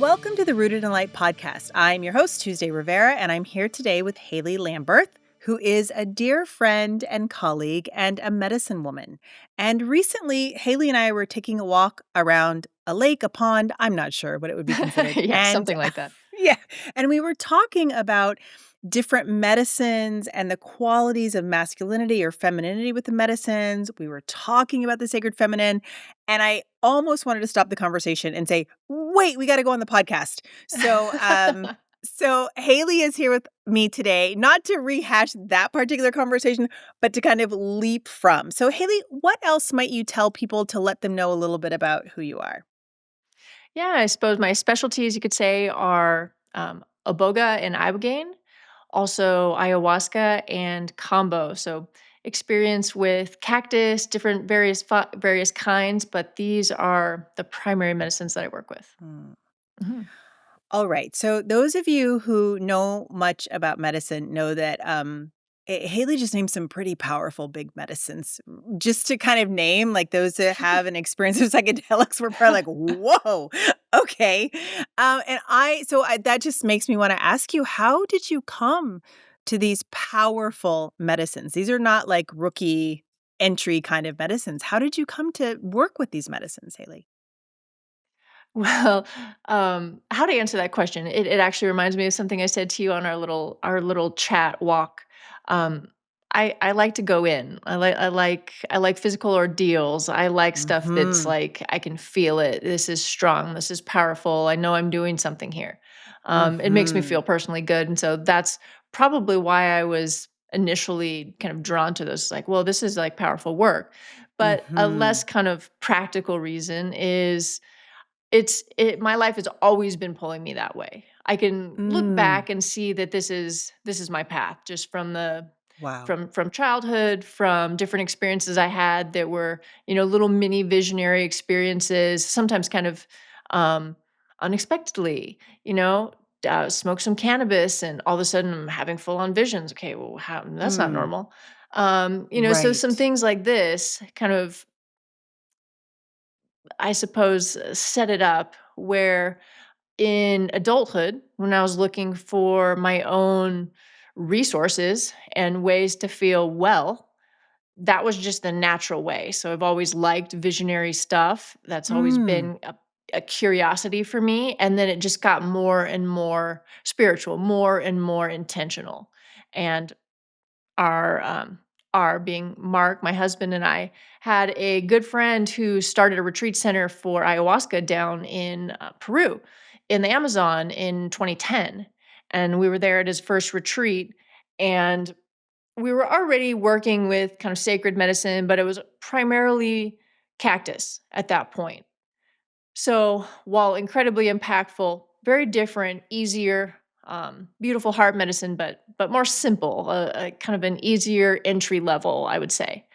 Welcome to the Rooted in Light podcast. I'm your host, Tuesday Rivera, and I'm here today with Haley Lamberth, who is a dear friend and colleague and a medicine woman. And recently, Haley and I were taking a walk around a lake, a pond, I'm not sure what it would be considered. Yeah, something like that. Yeah, and we were talking about different medicines and the qualities of masculinity or femininity with the medicines. We were talking about the sacred feminine, and I almost wanted to stop the conversation and say, "Wait, we got to go on the podcast." So Haley is here with me today, not to rehash that particular conversation, but to kind of leap from. So Haley, what else might you tell people to let them know a little bit about who you are? Yeah, I suppose my specialties, you could say, are Iboga and Ibogaine, also Ayahuasca and Kambo. So experience with cactus, different various kinds, but these are the primary medicines that I work with. Hmm. Mhm. All right. So those of you who know much about medicine know that Haley just named some pretty powerful big medicines. Just to kind of name, like those that have an experience of psychedelics, we're probably like, whoa, okay. That just makes me want to ask you, how did you come to these powerful medicines? These are not like rookie entry kind of medicines. How did you come to work with these medicines, Haley? Well, how to answer that question? It actually reminds me of something I said to you on our little chat walk. Um, I like to go in. I like physical ordeals. I like stuff that's Mm-hmm. like I can feel it. This is strong. This is powerful. I know I'm doing something here. It makes me Mm-hmm. feel personally good, and so that's probably why I was initially kind of drawn to this. Like, well, this is like powerful work. But a Mm-hmm. less kind of practical reason is my life has always been pulling me that way. I can look Mm. back and see that this is my path just from the Wow. from childhood, from different experiences I had that were, little mini visionary experiences, sometimes kind of um unexpectedly, smoke some cannabis and all of a sudden I'm having full on visions. Okay, well, how that's not Mm. normal. So some Right. things like this kind of, I suppose, set it up where in adulthood, when I was looking for my own resources and ways to feel well, that was just the natural way. So I've always liked visionary stuff. That's always Mm. been a curiosity for me. And then it just got more and more spiritual, more and more intentional. And our being Mark, my husband, and I had a good friend who started a retreat center for ayahuasca down in Peru, in the Amazon in 2010, and we were there at his first retreat, and we were already working with kind of sacred medicine, but it was primarily cactus at that point. So while incredibly impactful, very different, easier, beautiful heart medicine, but more simple, a kind of an easier entry level, I would say.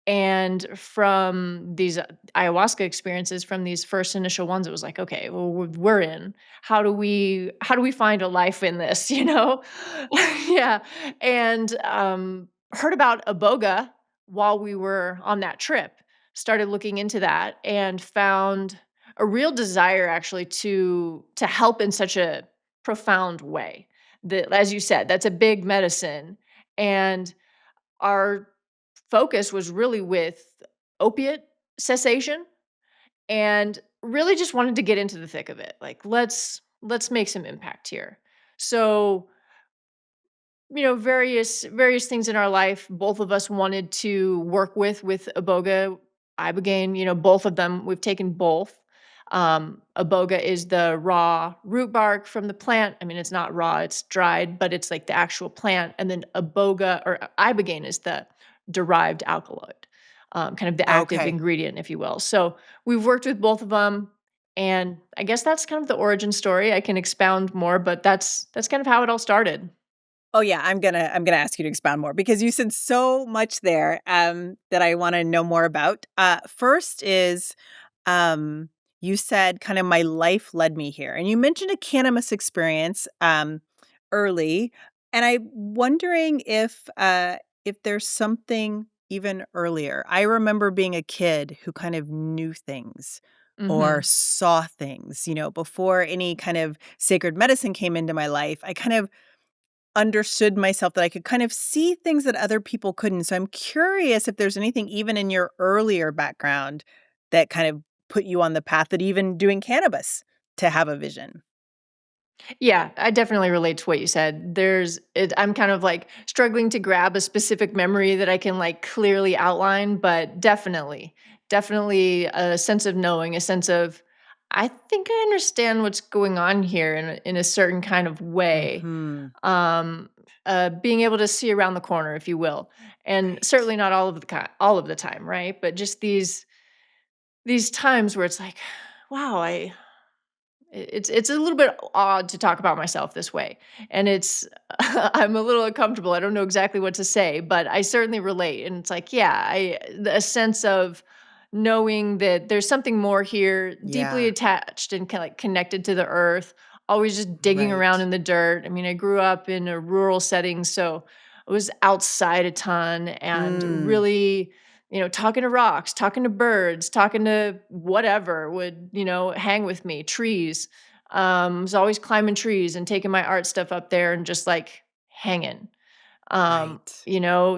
And from these ayahuasca experiences, from these first initial ones, it was like, okay, well, we're in. How do we find a life in this? Yeah. And heard about Iboga while we were on that trip. Started looking into that and found a real desire actually to help in such a profound way. That, as you said, that's a big medicine, and our focus was really with opiate cessation and really just wanted to get into the thick of it. Like, let's make some impact here. So, various things in our life, both of us wanted to work with Iboga, Ibogaine, both of them. We've taken both. Iboga is the raw root bark from the plant. I mean, it's not raw, it's dried, but it's like the actual plant. And then Iboga or Ibogaine is the derived alkaloid, kind of the active Okay. ingredient, if you will. So we've worked with both of them. And I guess that's kind of the origin story. I can expound more, but that's kind of how it all started. Oh yeah, I'm gonna ask you to expound more because you said so much there that I want to know more about. First is um, you said kind of my life led me here, and you mentioned a cannabis experience early, and I'm wondering if there's something even earlier. I remember being a kid who kind of knew things or Mhm. saw things. Before any kind of sacred medicine came into my life, I kind of understood myself that I could kind of see things that other people couldn't. So I'm curious if there's anything even in your earlier background that kind of put you on the path that even doing cannabis to have a vision. Yeah, I definitely relate to what you said. I'm kind of like struggling to grab a specific memory that I can like clearly outline, but definitely a sense of knowing, a sense of, I think I understand what's going on here in a certain kind of way. Mhm. Um, Being able to see around the corner, if you will, and Right. certainly not all of the time, right? But just these times where it's like, wow, it's a little bit odd to talk about myself this way, and it's I'm a little uncomfortable. I don't know exactly what to say, but I certainly relate. And it's like, yeah, a sense of knowing that there's something more here, deeply Yeah. attached and like connected to the earth. Always just digging around Right. in the dirt. I mean, I grew up in a rural setting, so I was outside a ton and Mm. really talking to rocks, talking to birds, talking to whatever would, hang with me, trees. Was always climbing trees and taking my art stuff up there and just like hanging. Right.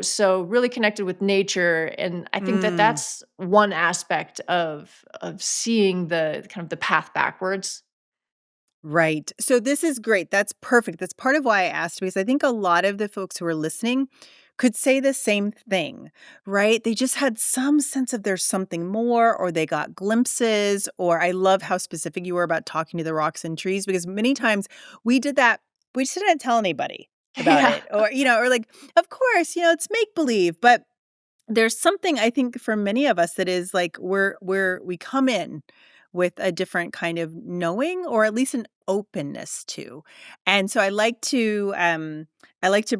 So really connected with nature. And I think that Mm. that's one aspect of seeing the kind of the path backwards. Right. So this is great. That's perfect. That's part of why I asked because I think a lot of the folks who are listening could say the same thing, right? They just had some sense of there's something more, or they got glimpses, or I love how specific you were about talking to the rocks and trees because many times we did that. We just didn't tell anybody about Yeah. it, or like, of course, it's make believe, but there's something I think for many of us that is like we come in with a different kind of knowing or at least an openness to. And so I like to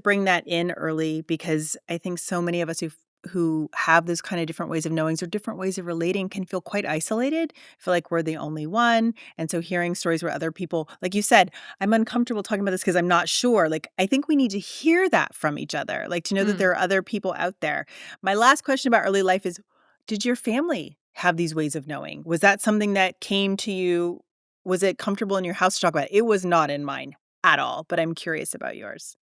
bring that in early because I think so many of us who have those kind of different ways of knowings or different ways of relating can feel quite isolated, feel like we're the only one. And so hearing stories where other people, like you said, I'm uncomfortable talking about this because I'm not sure. Like I think we need to hear that from each other, like to know that Mm. there are other people out there. My last question about early life is, did your family have these ways of knowing? Was that something that came to you? Was it comfortable in your house to talk about? It was not in mine at all, but I'm curious about yours.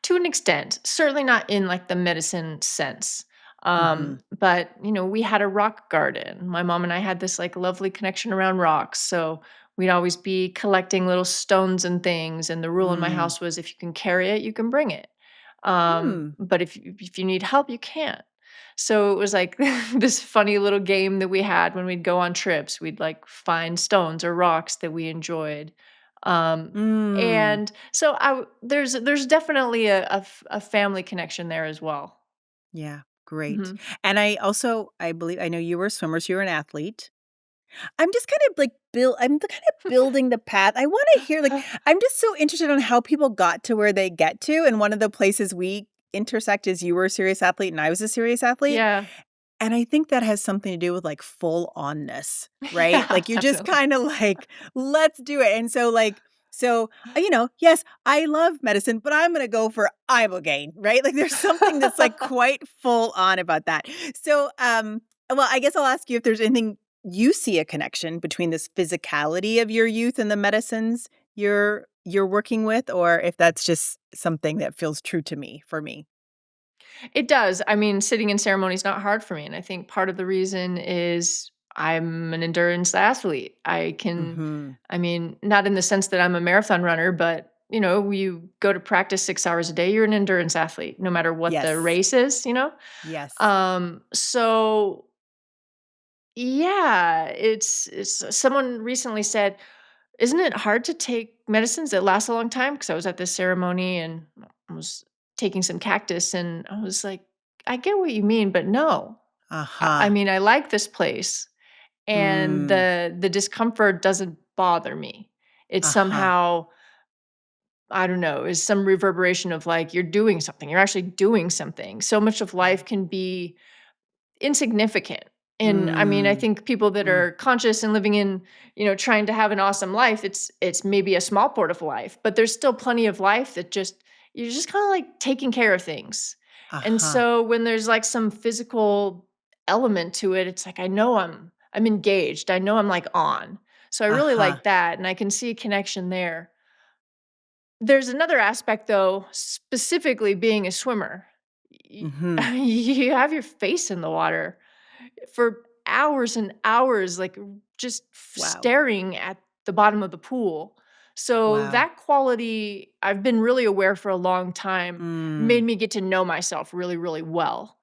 To an extent, certainly not in like the medicine sense. Mhm. But we had a rock garden. My mom and I had this like lovely connection around rocks. So we'd always be collecting little stones and things. And the rule in my Mm. house was if you can carry it, you can bring it. Hmm. But if you need help, you can't. So it was like this funny little game that we had when we'd go on trips. We'd like find stones or rocks that we enjoyed. Um, Mm. and so there's definitely a family connection there as well. Yeah, great. Mhm. And I believe I know you were a swimmer, so you're an athlete. I'm just kind of like I'm kind of building the path. I wanna hear, like I'm just so interested on how people got to where they get to, and one of the places we intersect is you were a serious athlete and I was a serious athlete, Yeah. and I think that has something to do with, like, full onness, right? Yeah, Like, you're just definitely. kinda like, "Let's do it," and so, yes, I love medicine, but I'm gonna go for Ibogaine, right? Like, there's something that's, like, quite full on about that. So, well, I guess I'll ask you if there's anything you see a connection between this physicality of your youth and the medicines you're working with, or if that's just something that feels true to me for me. It does. I mean, sitting in ceremony is not hard for me, and I think part of the reason is I'm an endurance athlete. Mhm. I mean, not in the sense that I'm a marathon runner, but you go to practice 6 hours a day, you're an endurance athlete, no matter what the Yes. race is. Yes. So yeah, it's someone recently said, "Isn't it hard to take medicines that last a long time?" Because I was at this ceremony and I was taking some cactus, and I was like, "I get what you mean, but no. I Uh-huh. mean, I like this place, and Mm. the discomfort doesn't bother me. It's Uh-huh. somehow, I don't know, is some reverberation of like you're doing something. You're actually doing something. So much of life Right. can be insignificant. And I mean, I Mm. think people that Mm. are conscious and living in, trying to have an awesome life, it's maybe a small part of life, but there's still plenty of life that just you're just kind of like taking care of things. And Uh-huh. so when there's like some physical element to it, it's like I I'm engaged. I know I'm, like, on. So I really Uh-huh. like that, and I can see a connection there. There's another aspect, though, specifically being a swimmer. Y Mhm. You have your face in the water for hours and hours, like, just Wow. staring at the bottom of the pool. So Wow. that quality, I've been really aware for a long time, made Mm. me get to know myself really, really well.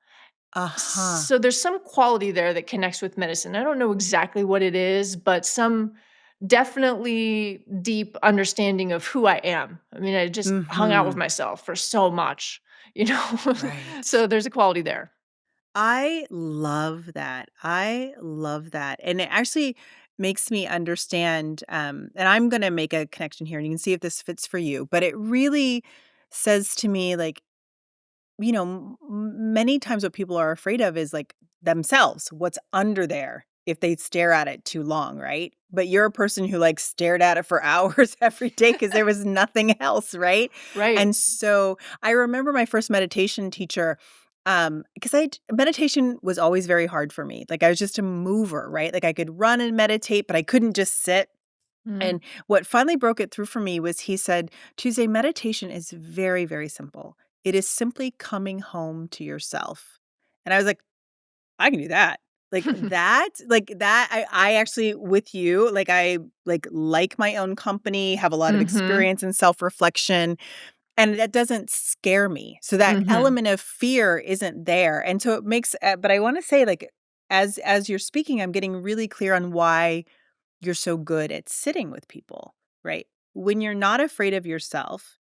Uh-huh. So there's some quality there that connects with medicine. I don't know exactly what it is, but some definitely deep understanding of who I am. I mean, I just hung out with Mhm. myself for so much, you know? Right. So there's a quality there. I love that. I love that. And it actually makes me understand, and I'm gonna make a connection here and you can see if this fits for you, but it really says to me, like, many times what people are afraid of is like themselves, what's under there if they stare at it too long, right? But you're a person who like stared at it for hours every day because there was nothing else, right? Right. And so I remember my first meditation teacher, because meditation was always very hard for me. Like I was just a mover, right? Like I could run and meditate, but I couldn't just sit. Mm. And what finally broke it through for me was he said, Tuesday, meditation is very, very simple. It is simply coming home to yourself. And I was like, I can do that. I actually with you, like I like my own company, have a lot of Mhm. experience in self-reflection, and that doesn't scare me. So that Mhm. element of fear isn't there. And so it makes but I want to say like as you're speaking, I'm getting really clear on why you're so good at sitting with people, right? When you're not afraid of yourself,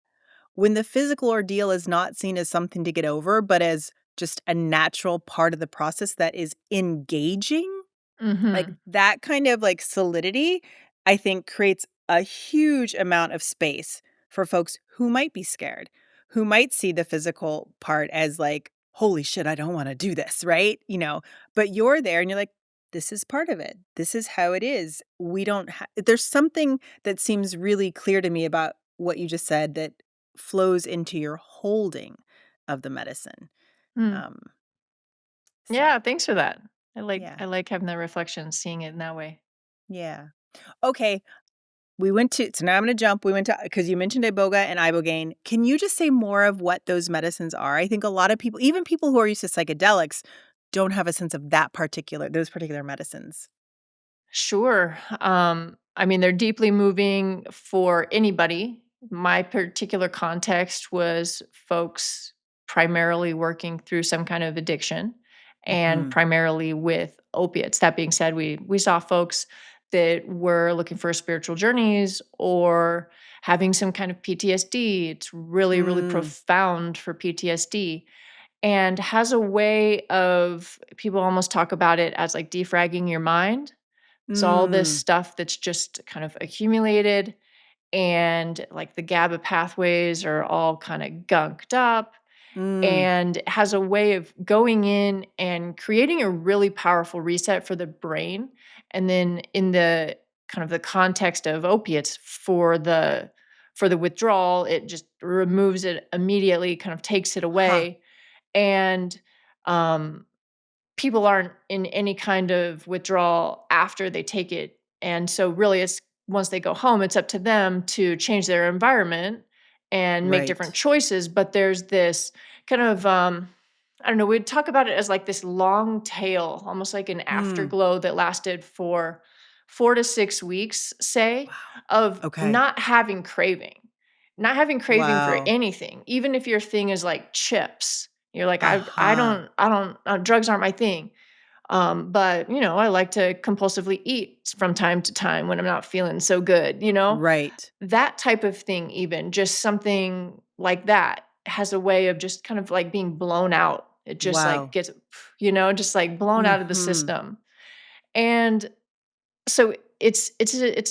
when the physical ordeal is not seen as something to get over, but as just a natural part of the process that is engaging, like, Mhm. that kind of, like, solidity, I think creates a huge amount of space for folks who might be scared, who might see the physical part as, like, "Holy shit, I don't wanna do this," right? But you're there and you're like, "This is part of it. This is how it is." We don't there's something that seems really clear to me about what you just said that flows into your holding of the medicine. Mm. Um, so, Yeah, thanks for that. I like yeah. I like having that reflection, seeing it in that way. Yeah. Okay. So now I'm gonna jump. We went to because you mentioned Iboga and Ibogaine. Can you just say more of what those medicines are? I think a lot of people, even people who are used to psychedelics, don't have a sense of those particular medicines. Sure. I mean, they're deeply moving for anybody. My particular context was folks primarily working through some kind of addiction and Mhm. primarily with opiates. That being said, we saw folks that were looking for spiritual journeys or having some kind of PTSD. It's really, really Mm. profound for PTSD and has a way of people almost talk about it as like defragging your mind, so all this Mm. stuff that's just kind of accumulated and like the GABA pathways are all kind of gunked up Mm. and it has a way of going in and creating a really powerful reset for the brain. And then in the kind of the context of opiates for the withdrawal, it just removes it immediately, kind of takes it Huh. away. And um people aren't in any kind of withdrawal after they take it. And so really it's once they go home, it's up to them to change their environment and make different Right. choices. But there's this kind of I don't know, we'd talk about it as like this long tail, almost like an Mm. afterglow that lasted for 4 to 6 weeks, say, Wow. of Okay. not having craving for Wow. anything, even if your thing is like chips. You're like, Uh-huh. I don't, drugs aren't my thing. But I like to compulsively eat from time to time when I'm not feeling so good. Right. That type of thing, even just something like that has a way of just kind of like being blown out. It just like Wow. gets, just like blown out of the Mhm. system. And so it's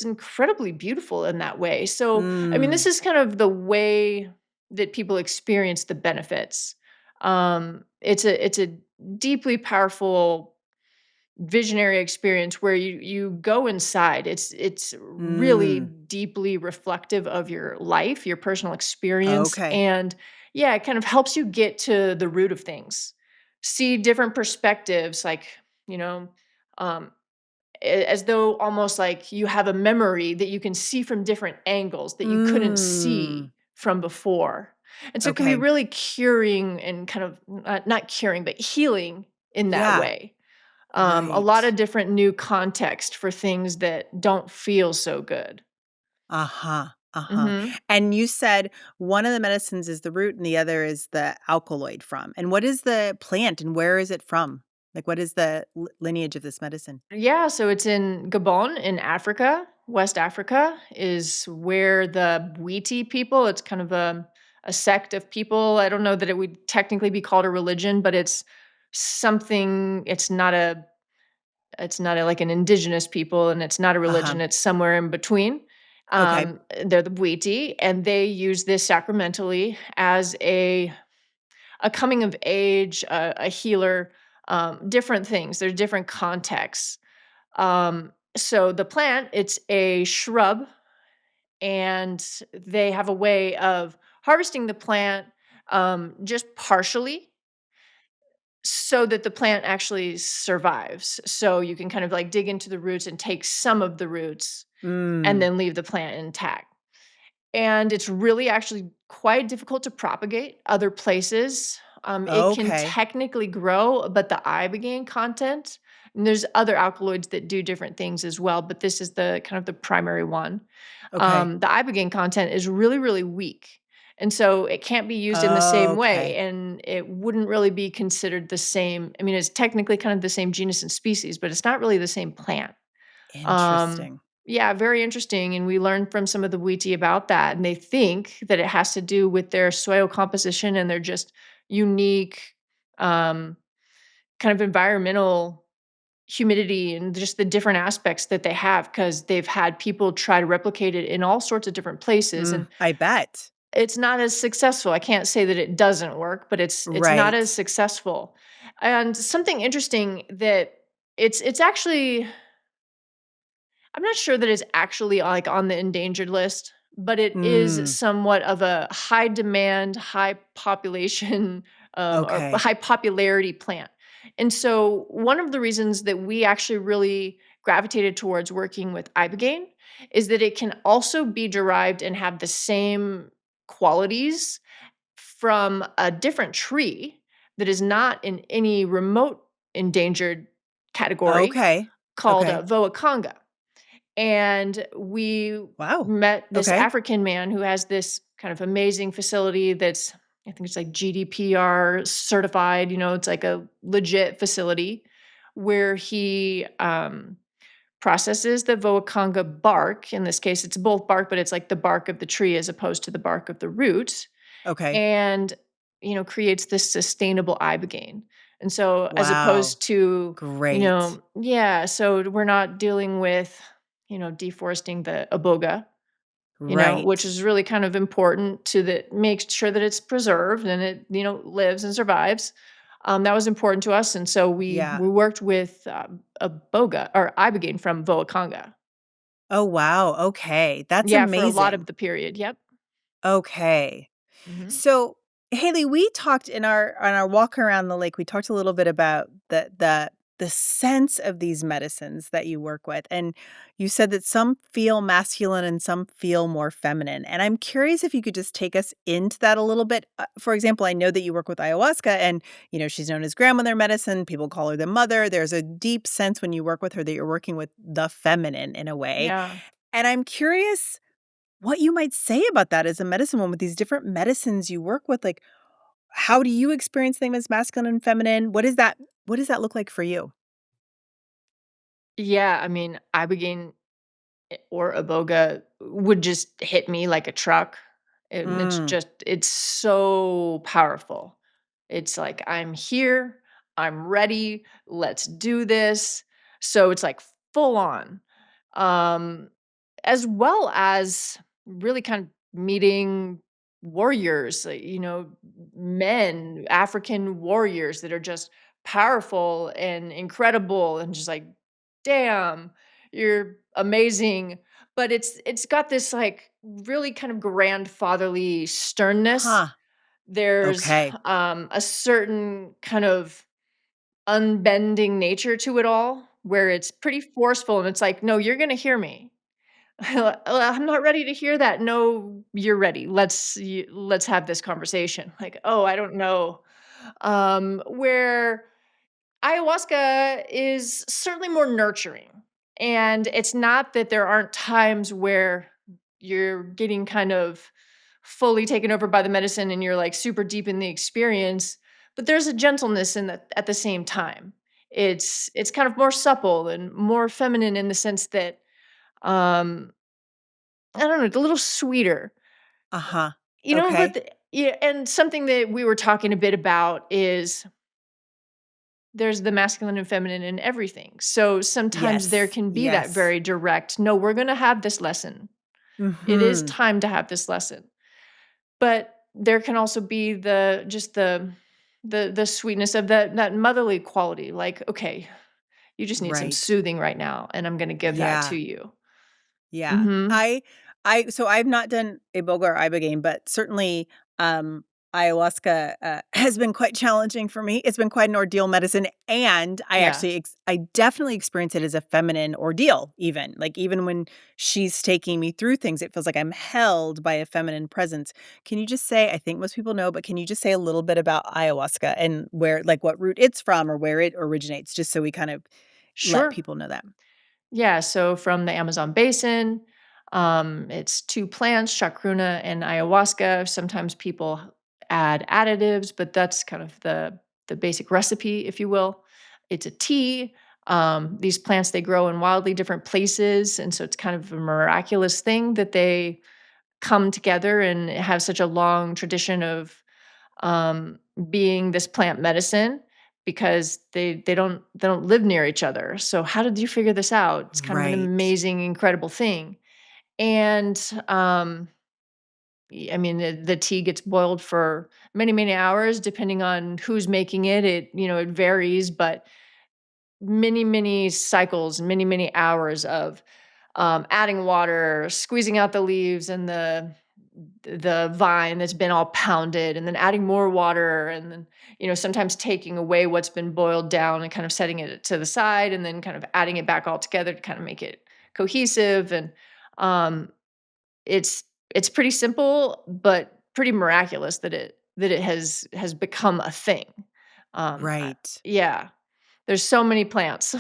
incredibly beautiful in that way. So, I mean, this Mm. is kind of the way that people experience the benefits. It's a deeply powerful visionary experience where you go inside. It's really Mm. deeply reflective of your life, your personal experience, Okay. and yeah, it kind of helps you get to the root of things. See different perspectives, like, you know, um as though almost like you have a memory that you can see from different angles that you couldn't Mm. see from before. And so it can be Okay. really curing and kind of not curing, but healing in that Yeah. way. A lot Right. of different new context for things that don't feel so good. Uh-huh. Uh-huh. Hmm. And you said one of the medicines is the root and the other is the alkaloid from. And what is the plant and where is it from? Like, what is the lineage of this medicine? Yeah, so it's in Gabon in Africa. West Africa is where the Bwiti people, it's kind of a sect of people. I don't know that it would technically be called a religion, but it's something, it's not a, like an indigenous people and it's not a Uh-huh. religion, it's somewhere in between. Okay. They're the Bwiti and they use this sacramentally as a coming of age, a healer, different things. There's different contexts. So the plant, it's a shrub, and they have a way of harvesting the plant just partially so that the plant actually survives. So you can kind of like dig into the roots and take some of the roots and Mm. then leave the plant intact. And it's really actually quite difficult to propagate other places. It can Okay. technically grow, but the ibogaine content, and there's other alkaloids that do different things as well, but this is the kind of the primary one. Okay. The ibogaine content is really, really weak. And so it can't be used in the same way, Okay. and it wouldn't really be considered the same. I mean, it's technically kind of the same genus and species, but it's not really the same plant. Um, Interesting. yeah, very interesting. And we learned from some of the Wheatie about that. And they think that it has to do with their soil composition and their just unique um, kind of environmental humidity and just the different aspects that they have because they've had people try to replicate it in all sorts of different places. And I bet. it's not as successful. I can't say that it doesn't work, but it's not Right. as successful. And something interesting that it's actually I'm not sure that it's actually, like, on the endangered list, but it is Mm. somewhat of a high demand, high population, or Okay. high popularity plant. And so one of the reasons that we actually really gravitated towards working with ibogaine is that it can also be derived and have the same qualities from a different tree that is not in any remote endangered category Okay. called, Okay. Voacanga. And we Wow. met this Okay. African man who has this kind of amazing facility that's I think it's like GDPR certified, it's like a legit facility where he processes the Voacanga bark. In this case, it's both bark, but it's like the bark of the tree as opposed to the bark of the root, Okay. and creates this sustainable ibogaine. And so as Wow. opposed to, Great. yeah, so we're not dealing with, deforesting the Iboga, which Right. is really kind of important to make sure that it's preserved and it, lives and survives. That was important to us. And so Yeah. we worked with Iboga or Ibogaine from Voacanga. Oh, wow. Okay. That's Yeah, for a lot amazing. of the period. Yep. Okay. Hmm. So, Haley, we talked in our on our walk around the lake, we talked a little bit about the sense of these medicines that you work with. And you said that some feel masculine and some feel more feminine. And I'm curious if you could just take us into that a little bit. For example, I know that you work with ayahuasca and, she's known as grandmother medicine. People call her the mother. There's a deep sense when you work with her that you're working with the feminine in a way. Yeah. And I'm curious what you might say about that as a medicine woman with these different medicines you work with. Like, how do you experience them as masculine and feminine? What does that look like for you? Yeah. I mean, Ibogaine or Iboga would just hit me like a truck. And Mm, it's so powerful. It's like, I'm here, I'm ready, let's do this. So it's like full on. Um, as well as really kind of meeting warriors, men, African warriors that are just powerful and incredible and just like, damn, you're amazing. But it's got this like really kind of grandfatherly sternness. huh. There's Okay. a certain kind of unbending nature to it all. where it's pretty forceful and it's like, "No, you're gonna hear me." I'm not ready to hear that." "No, you're ready. Let's have this conversation." Like, "Oh, I don't know." Where ayahuasca is certainly more nurturing. And it's not that there aren't times where you're getting kind of fully taken over by the medicine and you're like super deep in the experience, but there's a gentleness in that at the same time. It's kind of more supple and more feminine in the sense that um I don't know, it's a little sweeter. Uh-huh. But Okay. yeah, and something that we were talking a bit about is there's the masculine and feminine in everything. So sometimes there Yes. can be that Yes. very direct, "No, we're gonna have this lesson. It is Mhm. time to have this lesson." But there can also be the sweetness of that motherly quality, like, "Okay, you just need some Right. soothing right now, and I'm gonna give that to Yeah. you." Yeah. Mhm. So I've not done Iboga or Ibogaine, but certainly, um, ayahuasca, has been quite challenging for me. It's been quite an ordeal medicine, and Yeah. I definitely experience it as a feminine ordeal even. Like, even when she's taking me through things, it feels like I'm held by a feminine presence. Can you just say, I think most people know, but can you just say a little bit about ayahuasca and where like, what root it's from or where it originates, just so we kind of let Sure. people know that? Yeah, so from the Amazon basin, it's 2 plants, chacruna and ayahuasca. Sometimes people add additives, but that's kind of the basic recipe, if you will. It's a tea. These plants, they grow in wildly different places, and so it's kind of a miraculous thing that they come together and have such a long tradition of um, being this plant medicine because they don't live near each other. So how did you figure this out? It's kind of an Right. amazing, incredible thing. And I mean, the tea gets boiled for many, many hours, depending on who's making it. It varies, but many, many cycles, many, many hours of adding water, squeezing out the leaves and the vine that's been all pounded, and then adding more water, and then sometimes taking away what's been boiled down and kind of setting it to the side, and then kind of adding it back all together to kind of make it cohesive. And um, it's it's pretty simple, but pretty miraculous that it has become a thing. Right. Yeah, there's so many plants.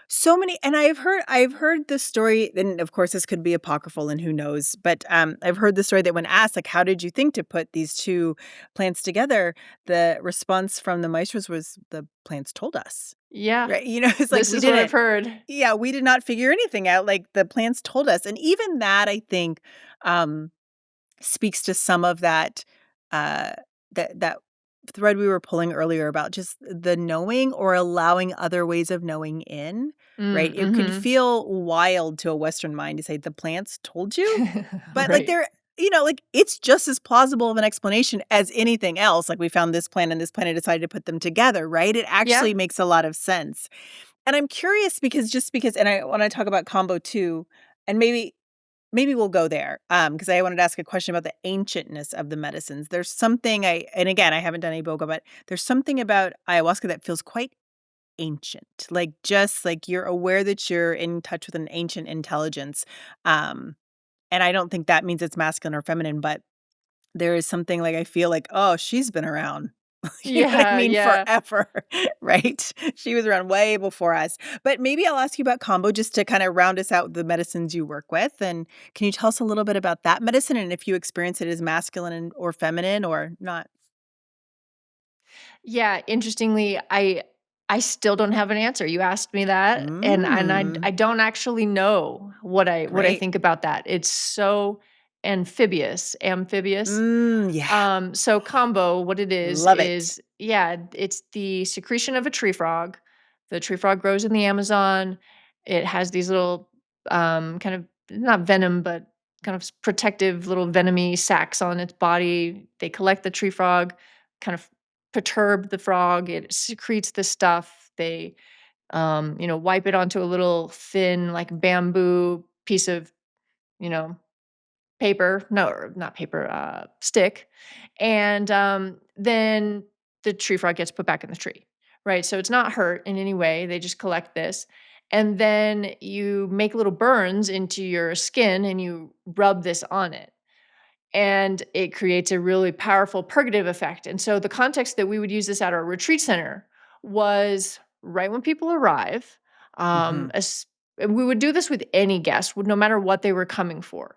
So many, and I've heard the story, and of course this could be apocryphal and who knows, but, I've heard the story that when asked, like, "How did you think to put these 2 plants together?" The response from the maestros was, "The plants told us." Yeah, Right? It's like this we is what I've didn't heard. yeah, we did not figure anything out, like, the plants told us, and even that, I think, um speaks to some of that, uh, that thread we were pulling earlier about just the knowing or allowing other ways of knowing in, right? It could Mhm. feel wild to a Western mind to say, "The plants told you?" But, like, Right. like, it's just as plausible of an explanation as anything else, like, we found this plant and this plant and decided to put them together, right? It Yeah. actually makes a lot of sense. And I'm curious because and I wanna talk about Kambo too, and maybe we'll go there, because I wanted to ask a question about the ancientness of the medicines. There's something and again, I haven't done Iboga, but there's something about ayahuasca that feels quite ancient, like, just like you're aware that you're in touch with an ancient intelligence, um, and I don't think that means it's masculine or feminine, but there is something like I feel like, "Oh, she's been around." You know what I Yeah, mean? yeah. Forever, right? She was around way before us. But maybe I'll ask you about Kambo just to kinda round us out with the medicines you work with, and can you tell us a little bit about that medicine and if you experience it as masculine or feminine or not? Yeah, interestingly, I still don't have an answer. You asked me that, and Mm, I don't actually know what I great. think about that. It's so amphibious. Yeah, So combo, what it love it. is yeah, it's the secretion of a tree frog. The tree frog grows in the Amazon. It has these little kind of not venom, but kind of protective little venomy sacs on its body. They collect the tree frog, kind of perturb the frog. It secretes the stuff. They wipe it onto a little thin like bamboo piece of, you know, paper, no, or not paper, stick, and, then the tree frog gets put back in the tree, right? So it's not hurt in any way, they just collect this, and then you make little burns into your skin and you rub this on it. And it creates a really powerful purgative effect. And so the context that we would use this at our retreat center was right when people arrive. Mhm. And we would do this with any guest, no matter what they were coming for.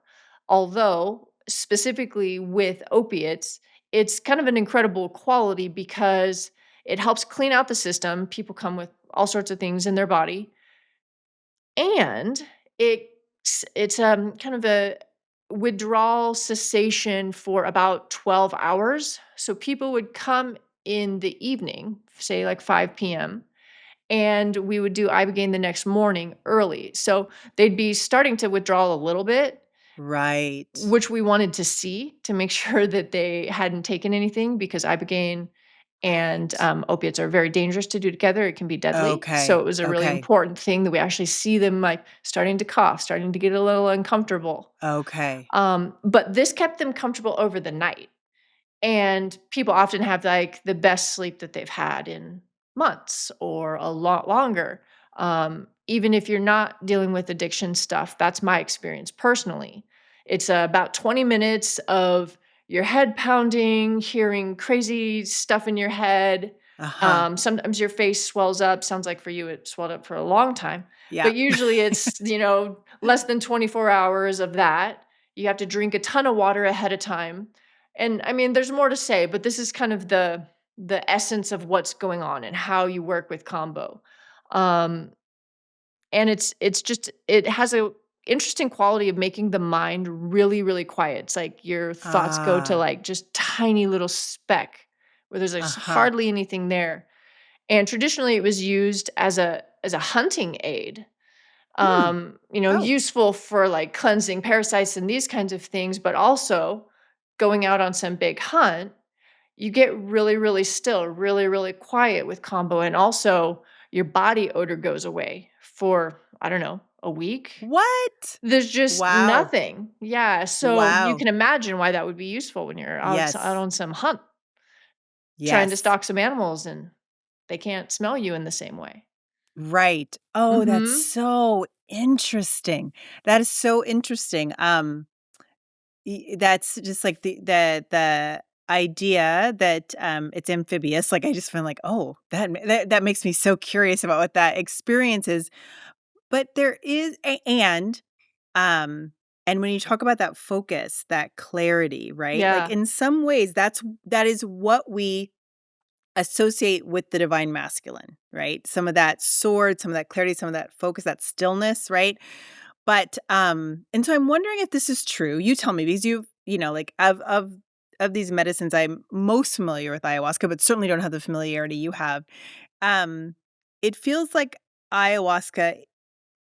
Although, specifically with opiates, it's kind of an incredible quality because it helps clean out the system. People come with all sorts of things in their body, and it's kind of a withdrawal cessation for about 12 hours. So people would come in the evening, say like 5 p.m., and we would do Ibogaine the next morning early. So they'd be starting to withdraw a little bit, Right. which we wanted to see to make sure that they hadn't taken anything, because Ibogaine and Right. opiates are very dangerous to do together. It can be deadly. So Okay. it was a really Okay. important thing that we actually see them like starting to cough, starting to get a little uncomfortable. Okay. But this kept them comfortable over the night. And people often have like the best sleep that they've had in months or a lot longer. Even if you're not dealing with addiction stuff, that's my experience personally. It's about 20 minutes of your head pounding, hearing crazy stuff in your head. Uh-huh. Sometimes your face swells up. Sounds like for you, it swelled up for a long time. But Yep. usually it's, less than 24 hours of that. You have to drink a ton of water ahead of time, and I mean, there's more to say, but this is kind of the essence of what's going on and how you work with Kambo. Um, and it's just it has a interesting quality of making the mind really, really quiet. It's like your thoughts go to Ah. like just tiny little speck where there's like Uh-huh. hardly anything there. And traditionally it was used as a hunting aid. Hmm. Oh. Useful for like cleansing parasites and these kinds of things, but also going out on some big hunt, you get really, really still, really, really quiet with combo. And also your body odor goes away for, I don't know, a week. What? There's just Wow. nothing. Yeah. So you Wow. can imagine why that would be useful when you're out Yes. on some hunt trying to Yes. stalk some animals and they can't smell you in the same way. Right. Oh, that's Hmm. so interesting. That is so interesting. That's just like the idea that it's amphibious. Like I just feel like, oh, that makes me so curious about what that experience is. But there is um and when you talk about that focus, that clarity, right? Like Yeah. in some ways that is what we associate with the divine masculine, right? Some of that sword, some of that clarity, some of that focus, that stillness, right? But and so I'm wondering if this is true. You tell me because like of these medicines I'm most familiar with ayahuasca, but certainly don't have the familiarity you have. Um it feels like ayahuasca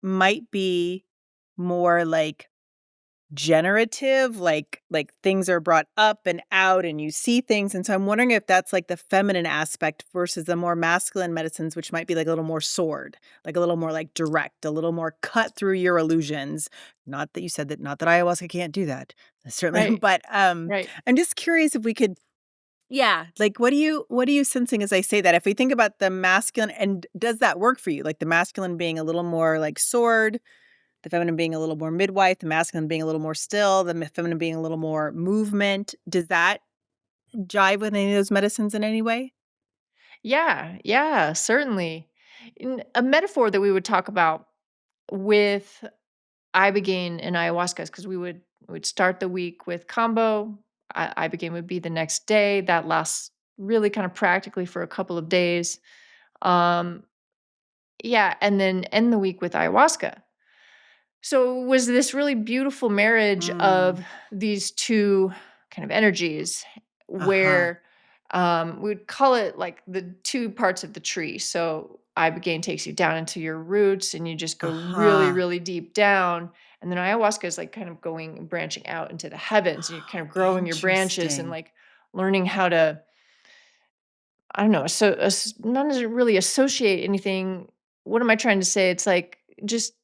might be more like generative, like things are brought up and out and you see things, and so I'm wondering if that's, like, the feminine aspect versus the more masculine medicines, which might be, like, a little more sword, like, a little more, like, direct, a little more cut through your illusions. Not that you said that not that ayahuasca can't do that, certainly, Right. but, Right. I'm just curious if we could yeah, like, what are you sensing as I say that? If we think about the masculine and does that work for you? Like, the masculine being a little more like sword, the feminine being a little more midwife, the masculine being a little more still, the feminine being a little more movement. Does that jive with any of those medicines in any way? Yeah. Yeah. Certainly. A metaphor that we would talk about with Ibogaine and ayahuasca, because we would start the week with combo. Ibogaine would be the next day. That lasts really kind of practically for a couple of days. Um, yeah, and then end the week with ayahuasca. So it was this really beautiful marriage Mm. of these two kind of energies Uh-huh. where we'd call it like the two parts of the tree. So Ibogaine takes you down into your roots and you just go really, Uh-huh. really deep down. And then ayahuasca is like kind of going and branching out into the heavens and you're kind of growing your branches and Interesting. like learning how to, I don't know, so not doesn't really associate anything. What am I trying to say? It's like just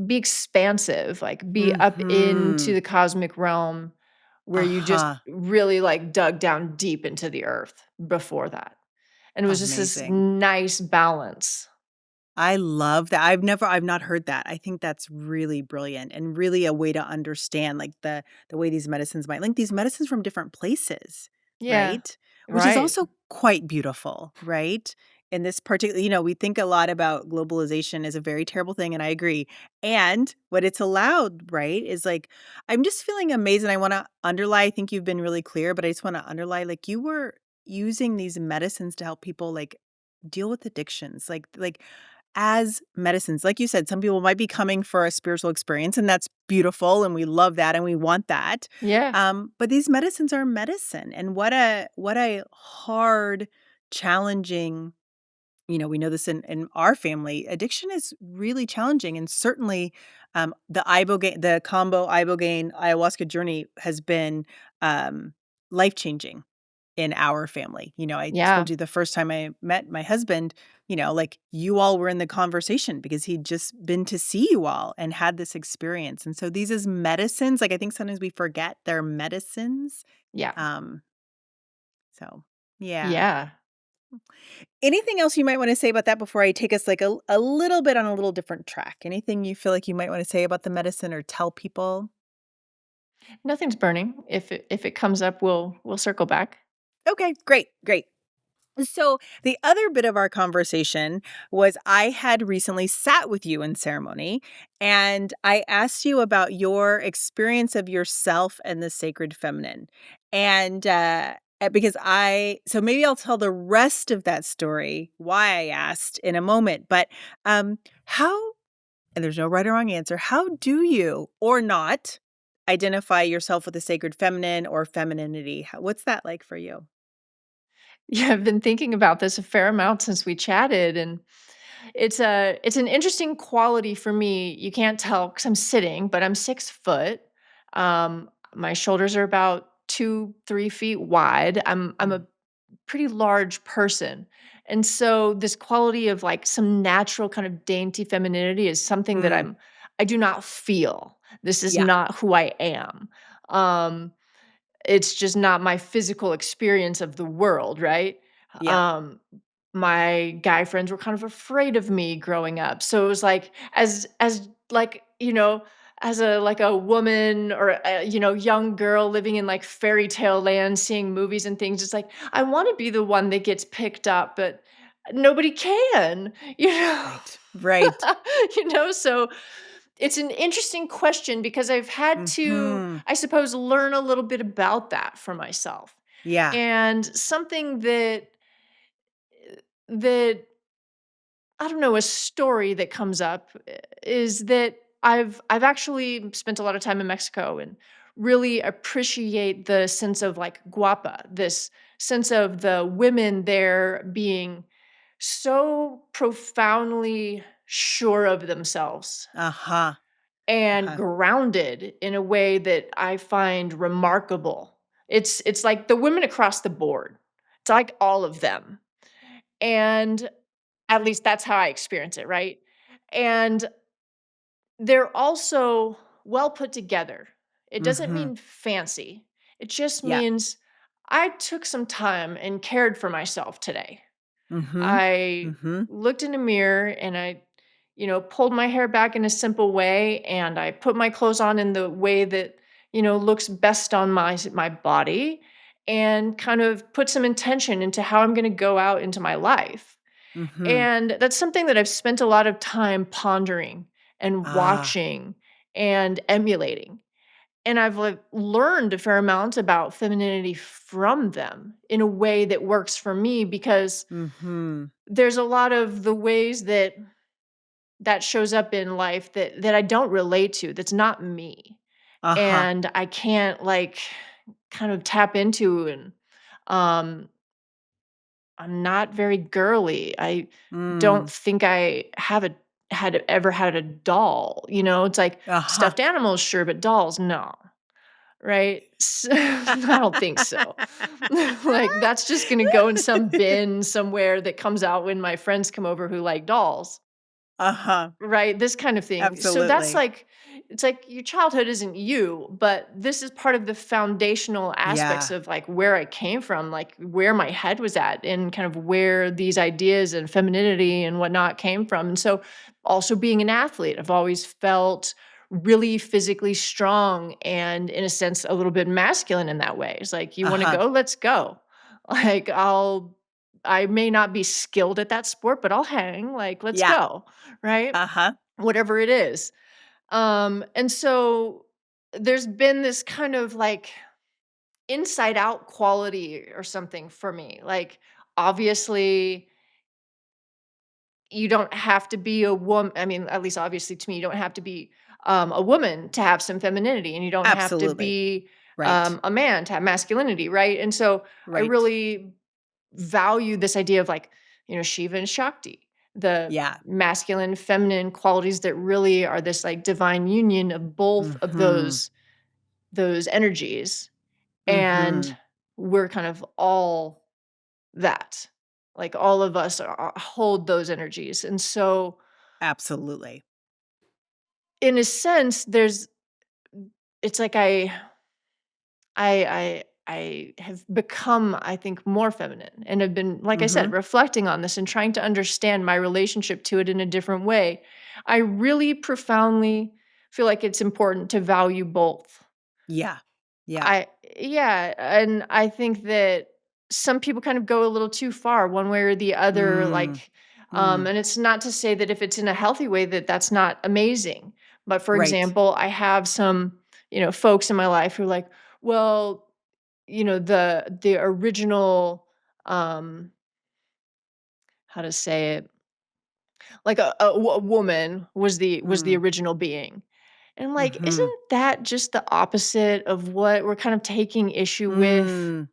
be expansive, like be up into Mhm. the cosmic realm where you just Uh-huh. really like dug down deep into the earth before that. And it was just this Amazing. nice balance. I love that. I've not heard that. I think that's really brilliant and really a way to understand like the way these medicines might link these medicines from different places, Yeah. right? Which is Right. also quite beautiful, right? In this particular, we think a lot about globalization as a very terrible thing, and I agree. And what it's allowed, right, is like I'm just feeling amazed, and I want to underlie. I think you've been really clear, but I just want to underlie, like you were using these medicines to help people like deal with addictions, like as medicines. Like you said, some people might be coming for a spiritual experience, and that's beautiful, and we love that, and we want that. Yeah. But these medicines are medicine, and what a hard, challenging. We know this in our family. Addiction is really challenging, and certainly, the Ibogaine, the Kambo Ibogaine ayahuasca journey has been life changing in our family. I Yeah. told you the first time I met my husband, like you all were in the conversation because he'd just been to see you all and had this experience. And so these as medicines, like I think sometimes we forget they're medicines. Yeah. Um, so yeah. Yeah. Anything else you might want to say about that before I take us like a little bit on a little different track? Anything you feel like you might want to say about the medicine or tell people? Nothing's burning. If it comes up, we'll circle back. Okay, great, great. So, the other bit of our conversation was I had recently sat with you in ceremony and I asked you about your experience of yourself and the sacred feminine. And because so maybe I'll tell the rest of that story, why I asked in a moment. But how, and there's no right or wrong answer, how do you or not identify yourself with the sacred feminine or femininity? What's that like for you? Yeah, I've been thinking about this a fair amount since we chatted, and it's an interesting quality for me. You can't tell because 'cause I'm sitting, but I'm 6 foot. My shoulders are about 2, 3 feet wide. I'm a pretty large person. And so this quality of like some natural kind of dainty femininity is something that Mm, I do not feel. This is yeah, not who I am. Um it's just not my physical experience of the world, right? yeah. Um, my guy friends were kind of afraid of me growing up. So it was like as like, as a like a woman or a, young girl living in like fairy tale land, seeing movies and things, it's like I want to be the one that gets picked up, but nobody can, you know. Right, right. So it's an interesting question because I've had to, Mhm. I suppose, learn a little bit about that for myself. Yeah. And something that I don't know, a story that comes up is that I've actually spent a lot of time in Mexico and really appreciate the sense of like guapa, this sense of the women there being so profoundly sure of themselves Uh-huh, and uh-huh. grounded in a way that I find remarkable. It's like the women across the board. It's like all of them. And at least that's how I experience it, right? And they're also well put together. It doesn't Mhm. mean fancy. It just Yeah. means I took some time and cared for myself today. Mhm. I Mhm. looked in a mirror and I, pulled my hair back in a simple way and I put my clothes on in the way that, looks best on my body and kind of put some intention into how I'm going to go out into my life. Mhm. And that's something that I've spent a lot of time pondering and Ah. watching and emulating. And I've like learned a fair amount about femininity from them in a way that works for me because Mhm. there's a lot of the ways that shows up in life that I don't relate to, that's not me, Uh-huh. and I can't, like, kind of tap into, and, um, I'm not very girly. I don't Mm. think I ever had a doll, It's like Uh-huh. stuffed animals, sure, but dolls, no, right? I don't think so. Like, that's just gonna go in some bin somewhere that comes out when my friends come over who like dolls. Uh-huh. Right, this kind of thing. So that's Absolutely. like it's like your childhood isn't you, but this is part of the foundational aspects Yeah. of like where I came from, like where my head was at, and kind of where these ideas and femininity and whatnot came from. And so, also being an athlete, I've always felt really physically strong and, in a sense, a little bit masculine in that way. It's like, you want to Uh-huh. go, let's go. Like, I may not be skilled at that sport, but I'll hang. Like, let's Yeah. go. Right. Uh-huh. Whatever it is. And so there's been this kind of like inside out quality or something for me. Like, obviously, you don't have to be a woman. I mean, at least obviously to me, you don't have to be a woman to have some femininity, and you don't have to Absolutely. be Right. a man to have masculinity, right? And so I Right. really value this idea of like, Shiva and Shakti, the Yeah. masculine, feminine qualities that really are this like divine union of both of Mhm. those energies. And Mhm. we're kind of all that. Like all of us hold those energies. And so Absolutely. in a sense, it's like I have become, I think, more feminine, and have been, like I said, Mhm. reflecting on this and trying to understand my relationship to it in a different way. I really profoundly feel like it's important to value both. Yeah. Yeah. I Yeah, and I think that some people kind of go a little too far one way or the other, Mm. like, Mm. and it's not to say that if it's in a healthy way that that's not amazing. But for Right. example, I have some, folks in my life who are like, well, the original, um, how to say it, like a woman was the Mm. original being. And I'm like, isn't Mhm. that just the opposite of what we're kind of taking issue with? Mm.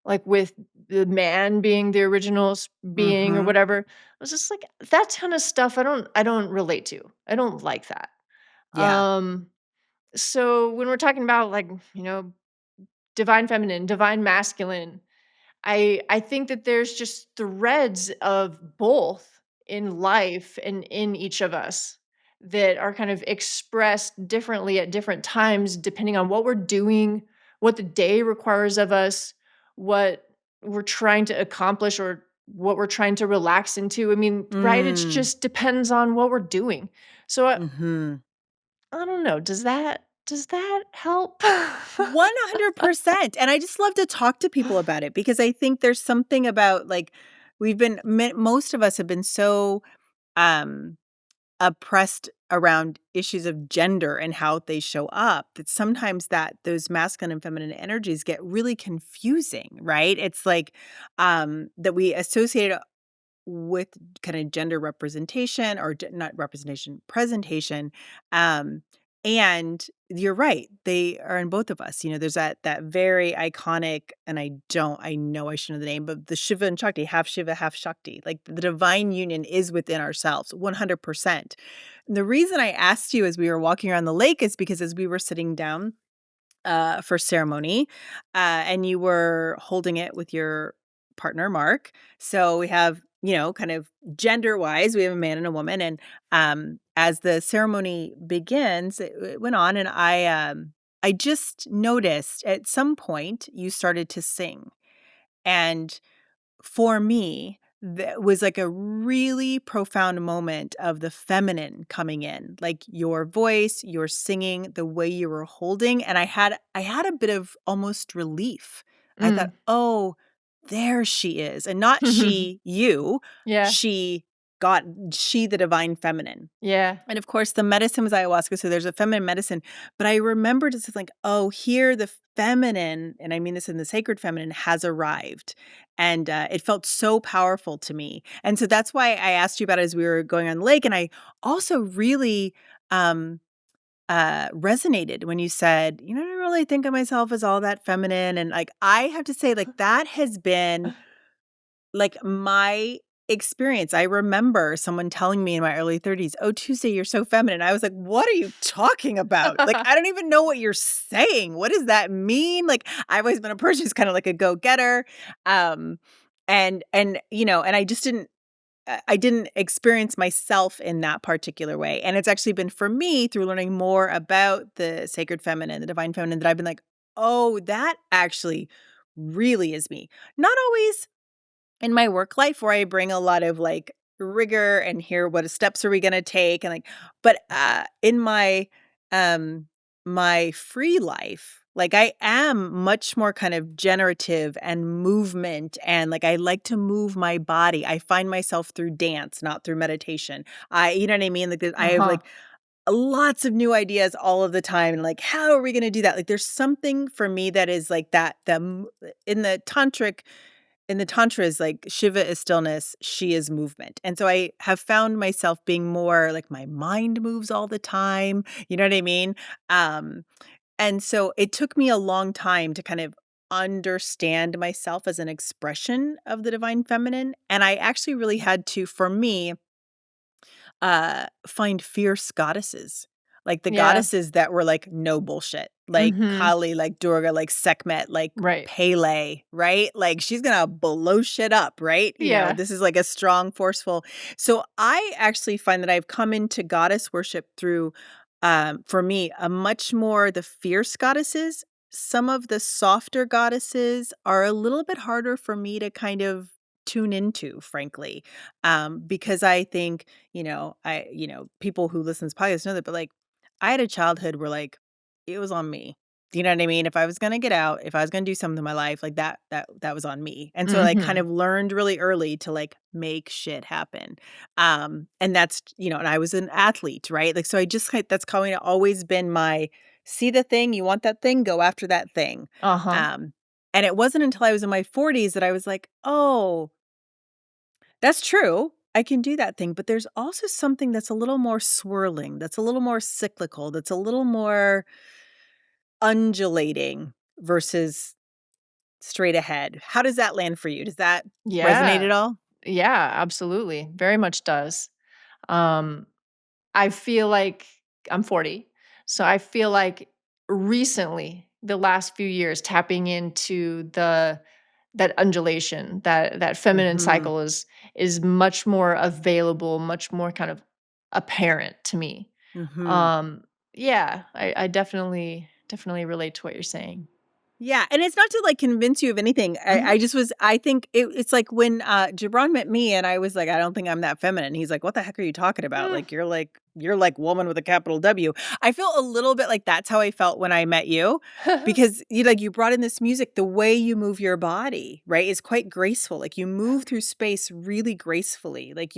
Like, with the man being the original being or Mhm. whatever. I was just like, that kind of stuff I don't relate to. I don't like that. Yeah. Um, so when we're talking about like, divine feminine, divine masculine, I think that there's just threads of both in life and in each of us that are kind of expressed differently at different times depending on what we're doing, what the day requires of us, what we're trying to accomplish, or what we're trying to relax into. I mean, right? It Mm. just depends on what we're doing. So Mhm. I don't know. Does that help? 100%. And I just love to talk to people about it because I think there's something about, like, most of us have been so, um oppressed around issues of gender and how they show up that sometimes that those masculine and feminine energies get really confusing, right? It's like that we associate it with kind of gender representation or not representation, presentation. um and you're right, they are in both of us. There's that very iconic, and I know I shouldn't know the name, but the Shiva and Shakti, half Shiva, half Shakti, like the divine union is within ourselves 100%. The reason I asked you as we were walking around the lake is because as we were sitting down for ceremony, and you were holding it with your partner, Mark. So we have, kind of gender wise, we have a man and a woman. And as the ceremony begins, it went on, and I just noticed at some point you started to sing. And for me, that was like a really profound moment of the feminine coming in, like your voice, your singing, the way you were holding, and I had a bit of almost relief. I thought, Mm. "Oh, there she is." And not she, you, Yeah. she got she the divine feminine. Yeah. And of course, the medicine was ayahuasca, so there's a feminine medicine, but I remember just like, "Oh, here the feminine," and I mean this in the sacred feminine, "has arrived." And, it felt so powerful to me. And so that's why I asked you about it as we were going on the lake, and I also really, um, resonated when you said, "I don't really think of myself as all that feminine," and, like, I have to say, like, that has been like, my experience. I remember someone telling me in my early 30s, "Oh, Tuesday, you're so feminine." I was like, "What are you talking about? Like, I don't even know what you're saying. What does that mean?" Like, I've always been a person who's kinda like a go-getter, um, and I just didn't I didn't experience myself in that particular way, and it's actually been for me through learning more about the sacred feminine, the divine feminine, that I've been like, "Oh, that actually really is me." Not always in my work life where I bring a lot of, like, rigor and here, what steps are we gonna take, and, like, but, in um, my free life, like, I am much more kind of generative and movement, and, like, I like to move my body. I find myself through dance, not through meditation. You know what I mean? Like, I have, Uh-huh. like, lots of new ideas all of the time, and, like, how are we gonna do that? Like, there's something for me that is like that, in the tantric in the tantras, like, Shiva is stillness, she is movement, and so I have found myself being more like my mind moves all the time, you know what I mean? Um, and so it took me a long time to kind of understand myself as an expression of the divine feminine, and I actually really had to, for me, find fierce goddesses, like the Yeah. goddesses that were like, "No bullshit," like Mhm. Kali, like Durga, like Sekhmet, like Right. Pele, right? Like, she's gonna blow shit up, right? You know, Yeah. this is like a strong, forceful so I actually find that I've come into goddess worship through, for me, a much more the fierce goddesses. Some of the softer goddesses are a little bit harder for me to kind of tune into, frankly, because I think people who listen to this podcast know that, but, like, I had a childhood where, like, it was on me. Do you know what I mean? If I was gonna get out, if I was gonna do something in my life, like, that was on me, and so I kind Mhm. of learned really early to, like, make shit happen, and that's and I was an athlete, right? Like, so I just that's kind of always been my see the thing, you want that thing, go after that thing, Uh-huh. um, and it wasn't until I was in my 40s that I was like, "Oh, that's true. I can do that thing, but there's also something that's a little more swirling, that's a little more cyclical, that's a little more undulating versus straight ahead." How does that land for you? Does that resonate Yeah. at all? Yeah, absolutely. Very much does. Um, I feel like I'm 40, so I feel like recently, the last few years, tapping into that undulation, that feminine Mhm. cycle is much more available, much more kind of apparent to me. Mhm. Um, yeah, I definitely relate to what you're saying. Yeah, and it's not to, like, convince you of anything. I Mhm. just was I think it's like when, Gibran met me and I was like, "I don't think I'm that feminine." He's like, "What the heck are you talking about? Mm. Like, you're like woman with a capital W." I feel a little bit like that's how I felt when I met you because you brought in this music, the way you move your body, right, is quite graceful. Like, you move through space really gracefully. Like,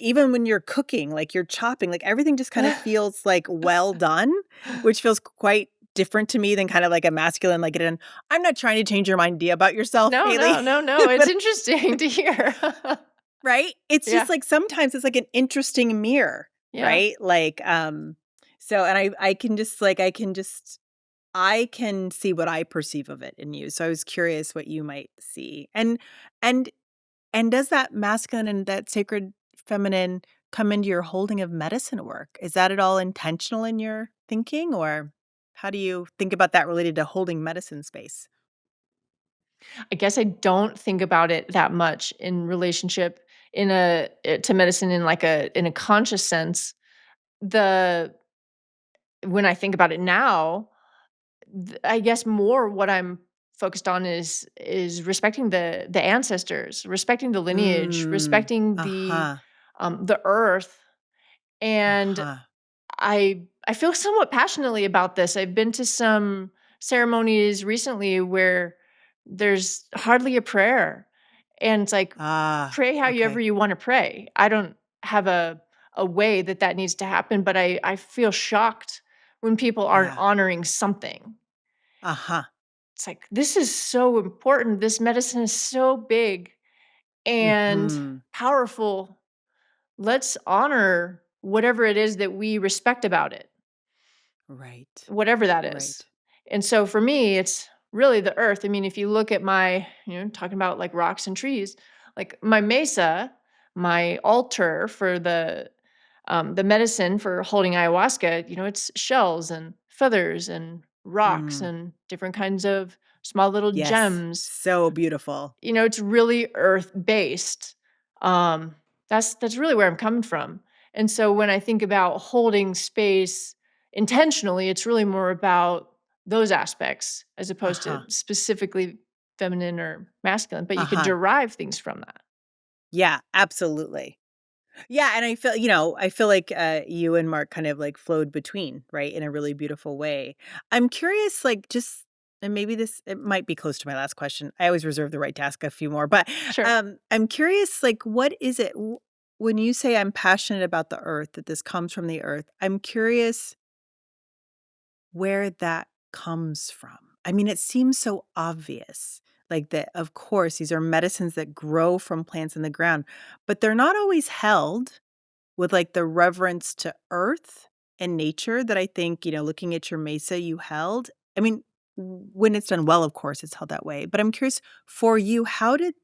even when you're cooking, like, you're chopping, like, everything just kind of feels, like, well done, which feels quite different to me than kind of like a masculine, like, an I'm not trying to change your idea about yourself, No, Haley, no, no, no, it's but interesting to hear. right? It's Yeah, just like sometimes it's like an interesting mirror, yeah. right? Like, so and I can see what I perceive of it in you. So I was curious what you might see. And and does that masculine and that sacred feminine come into your holding of medicine work? Is that at all intentional in your thinking, or how do you think about that related to holding medicine space? I guess I don't think about it that much in relationship to medicine in like a conscious sense. The When I think about it now, I guess more what I'm focused on is respecting the ancestors, respecting the lineage, Mm. respecting Uh-huh. the earth, and Uh-huh. I feel somewhat passionately about this. I've been to some ceremonies recently where there's hardly a prayer, and it's like, Ah, pray however okay. you wanna pray. I don't have a way that needs to happen, but I feel shocked when people aren't Yeah. honoring something. Uh-huh. It's like, this is so important. This medicine is so big and Mhm. powerful. Let's honor whatever it is that we respect about it. Right. Whatever that is. Right. And so for me, it's really the earth. I mean, if you look at talking about like rocks and trees, like my mesa, my altar for the medicine for holding ayahuasca, it's shells and feathers and rocks Mm. and different kinds of small little Yes. gems. So beautiful. It's really earth based. Um, That's really where I'm coming from. And so when I think about holding space intentionally, it's really more about those aspects as opposed to Uh-huh. specifically feminine or masculine, but you can Uh-huh. derive things from that. Yeah, absolutely. Yeah, and I feel like, you and Mark kind of, like, flowed between, right, in a really beautiful way. I'm curious, like, just and maybe it might be close to my last question. I always reserve the right to ask a few more, but, Sure. I'm curious, like, what is it when you say I'm passionate about the earth, that this comes from the earth, I'm curious where that comes from. I mean, it seems so obvious, like that, of course, these are medicines that grow from plants in the ground, but they're not always held with, like, the reverence to earth and nature that I think, looking at your mesa you held. I mean, when it's done well, of course, it's held that way, but I'm curious for you, how did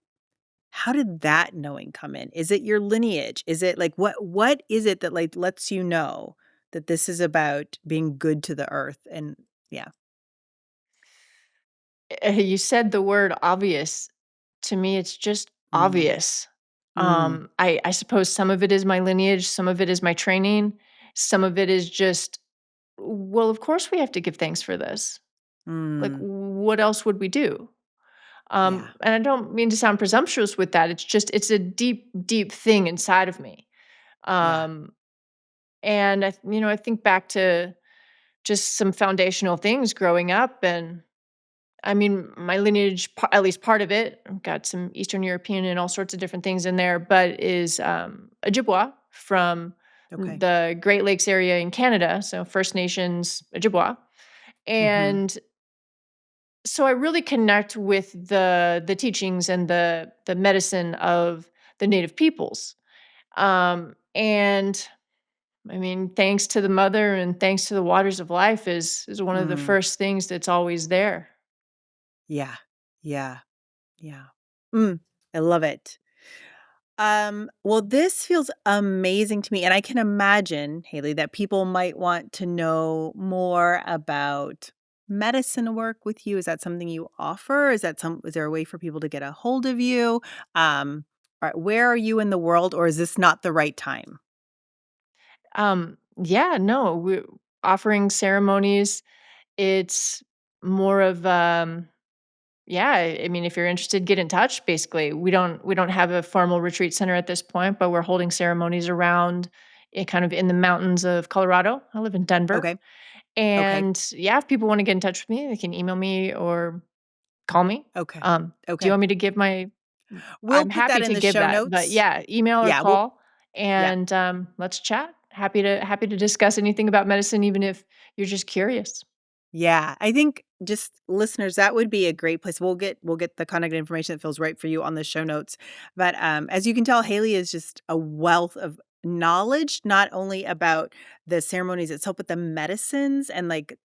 that knowing come in? Is it your lineage? Is it like what is it that, like, lets you know that this is about being good to the earth and yeah. You said the word obvious. To me, it's just Mm, obvious. mm, I suppose some of it is my lineage, some of it is my training, some of it is just, well, of course we have to give thanks for this. Like, mm. what else would we do? Yeah, And I don't mean to sound presumptuous with that. It's just, it's a deep, deep thing inside of me. yeah. Um, and I think back to just some foundational things growing up, and I mean, my lineage, at least part of it, I've got some Eastern European and all sorts of different things in there, but is Ojibwa from Okay. the Great Lakes area in Canada. So First Nations Ojibwa. Mhm. And so I really connect with the teachings and the medicine of the native peoples. And I mean, thanks to the mother and thanks to the waters of life is one of the Mm. first things that's always there. Yeah. Yeah. Yeah. Mm. I love it. Well, this feels amazing to me, and I can imagine, Haley, that people might want to know more about medicine work with you. Is that something you offer? Is there a way for people to get a hold of you? Where are you in the world, or is this not the right time? Yeah, no, we're offering ceremonies. It's more of yeah, I mean, if you're interested, get in touch basically. We don't have a formal retreat center at this point, but we're holding ceremonies around kind of in the mountains of Colorado. I live in Denver. Okay. Okay. And yeah, if people want to get in touch with me, they can email me or call me. Okay. Do you Okay. want me to give my We'll I'm put that happy in to the give show that, but notes. yeah, email or Yeah. call Yeah. and let's chat. Happy to discuss anything about medicine, even if you're just curious. Yeah, I think just listeners, that would be a great place. We'll get the contact information that feels right for you on the show notes. But as you can tell, Haley is just a wealth of knowledge, not only about the ceremonies itself, but the medicines and like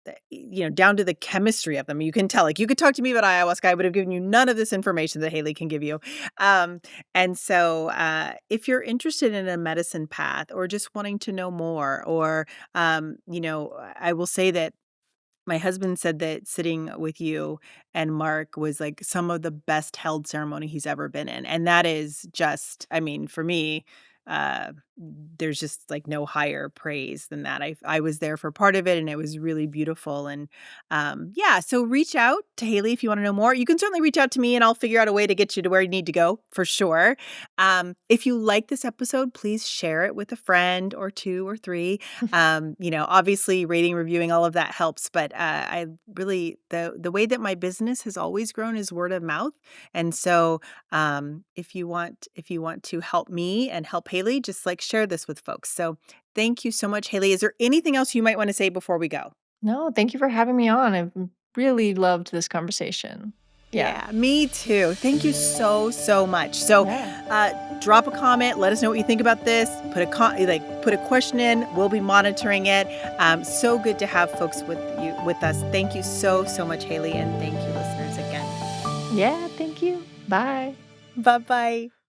down to the chemistry of them. You can tell, like you could talk to me about ayahuasca, I would have given you none of this information that Haley can give you. Um, and so if you're interested in a medicine path or just wanting to know more, or I will say that my husband said that sitting with you and Mark was, like, some of the best held ceremony he's ever been in, and that is just I mean, for me, uh, there's just, like, no higher praise than that. I was there for part of it, and it was really beautiful, and, yeah, so reach out to Haley if you wanna know more. You can certainly reach out to me, and I'll figure out a way to get you to where you need to go, for sure. If you like this episode, please share it with a friend or 2 or 3. Obviously rating, reviewing, all of that helps, but I really the way that my business has always grown is word of mouth. And so if you want to help me and help Haley, just like share this with folks. So thank you so much, Haley. Is there anything else you might want to say before we go? No, thank you for having me on. I've really loved this conversation. Yeah. Yeah, me too. Thank you so, so much. So, Yeah. drop a comment. Let us know what you think about this. Put a question in. We'll be monitoring it. So good to have folks with us. Thank you so, so much, Haley, and thank you, listeners, again. Yeah, thank you. Bye. Bye bye.